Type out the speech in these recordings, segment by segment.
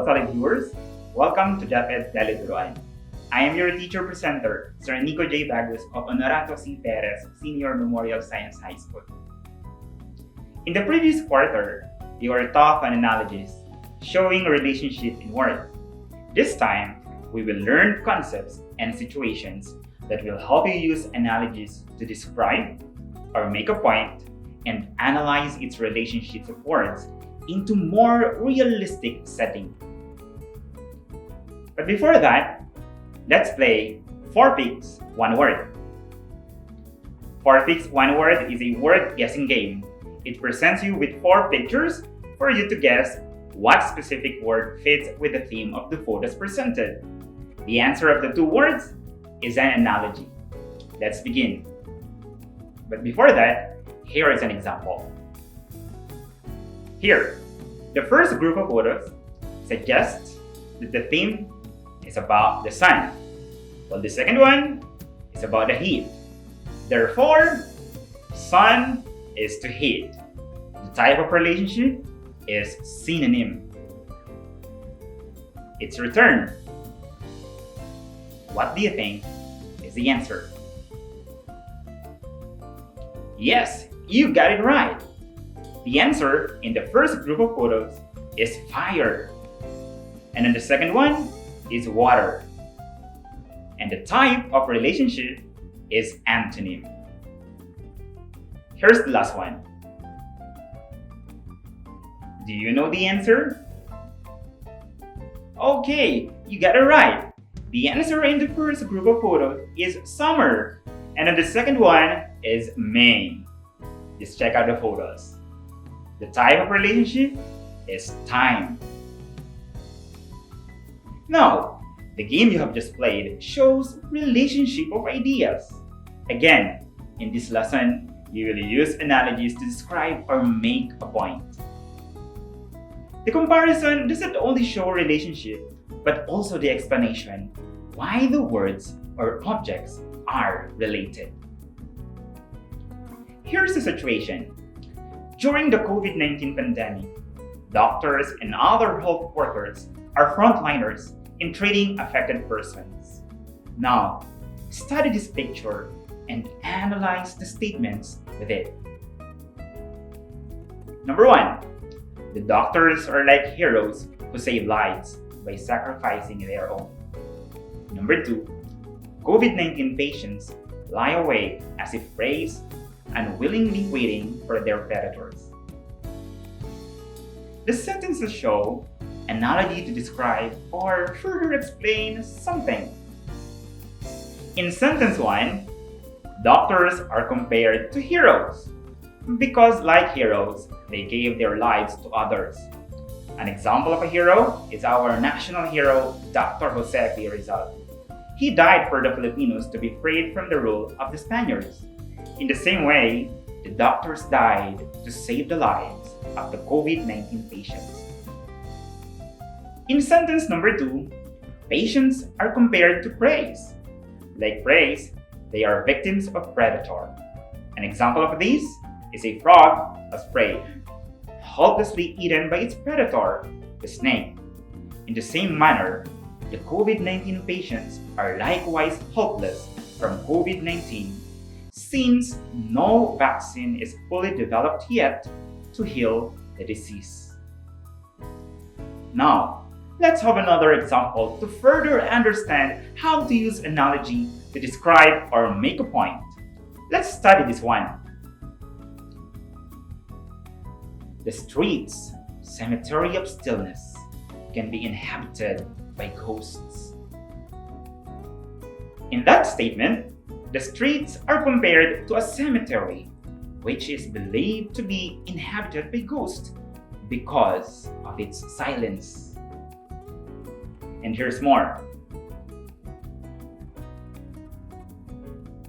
televiewers, welcome to Japed Tele-turuan. I am your teacher presenter, Sir Nico J. Bagus of Honorato C. Perez Senior Memorial Science High School. In the previous quarter, you were taught on analogies, showing a relationship in words. This time, we will learn concepts and situations that will help you use analogies to describe or make a point and analyze its relationships of words into more realistic setting. But before that, let's play 4 Picks, 1 Word. 4 Picks, 1 Word is a word guessing game. It presents you with 4 pictures for you to guess what specific word fits with the theme of the photos presented. The answer of the 2 words is an analogy. Let's begin. But before that, here is an example. Here, the first group of photos suggests that the theme is about the sun, while the second one is about the heat. Therefore, sun is to heat. The type of relationship is synonym. It's return. What do you think is the answer? Yes, you got it right. The answer in the first group of photos is fire. And in the second one is water. And the type of relationship is antonym. Here's the last one. Do you know the answer? Okay, you got it right. The answer in the first group of photos is summer. And in the second one is May. Just check out the photos. The type of relationship is time. Now, the game you have just played shows relationship of ideas. Again, in this lesson, you will use analogies to describe or make a point. The comparison doesn't only show relationship, but also the explanation why the words or objects are related. Here's the situation. During the COVID-19 pandemic, doctors and other health workers are frontliners in treating affected persons. Now, study this picture and analyze the statements with it. Number 1, the doctors are like heroes who save lives by sacrificing their own. Number 2, COVID-19 patients lie awake as if praised, unwillingly waiting for their predators. The sentences show analogy to describe or further explain something. In sentence 1, doctors are compared to heroes because, like heroes, they gave their lives to others. An example of a hero is our national hero, Dr. Jose P. Rizal. He died for the Filipinos to be freed from the rule of the Spaniards. In the same way, the doctors died to save the lives of the COVID-19 patients. In sentence number 2, patients are compared to praise. Like praise, they are victims of predator. An example of this is a frog as prey, helplessly eaten by its predator, the snake. In the same manner, the COVID-19 patients are likewise helpless from COVID-19 since no vaccine is fully developed yet to heal the disease. Now, let's have another example to further understand how to use analogy to describe or make a point. Let's study this one. The streets, cemetery of stillness, can be inhabited by ghosts. In that statement, the streets are compared to a cemetery, which is believed to be inhabited by ghosts because of its silence. And here's more.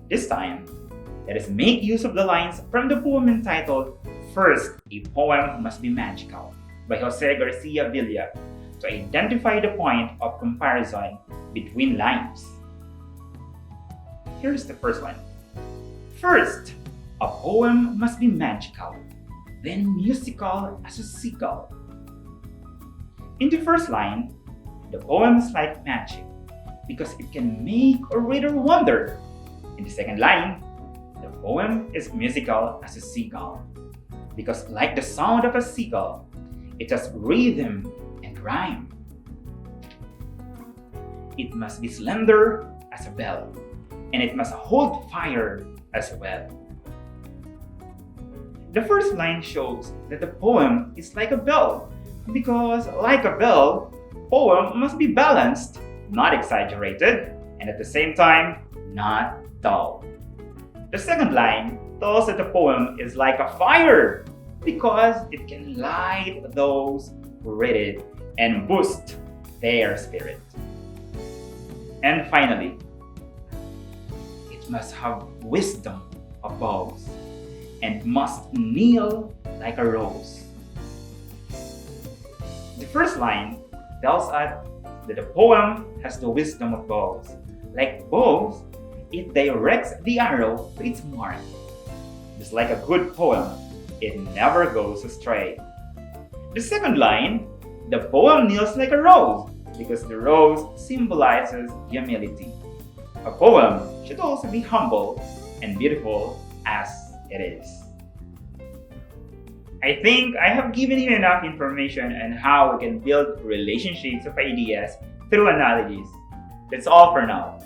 This time, let us make use of the lines from the poem entitled First, a Poem Must Be Magical by Jose Garcia Villa to identify the point of comparison between lines. Here's the first one. First, a poem must be magical, then musical as a seagull. In the first line, the poem is like magic because it can make a reader wonder. In the second line, the poem is musical as a seagull because, like the sound of a seagull, it has rhythm and rhyme. It must be slender as a bell, and it must hold fire as well. The first line shows that the poem is like a bell because, like a bell, poem must be balanced, not exaggerated, and at the same time, not dull. The second line tells that the poem is like a fire because it can light those who read it and boost their spirit. And finally, it must have wisdom of bows and must kneel like a rose. The first line tells us that the poem has the wisdom of bows. Like bows, it directs the arrow to its mark. Just like a good poem, it never goes astray. The second line, the poem kneels like a rose because the rose symbolizes humility. A poem should also be humble and beautiful as it is. I think I have given you enough information on how we can build relationships of ideas through analogies. That's all for now.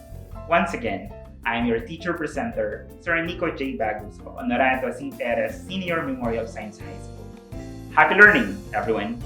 Once again, I am your teacher presenter, Sir Nico J. Bagus of Honorato C. Perez Senior Memorial Science High School. Happy learning, everyone!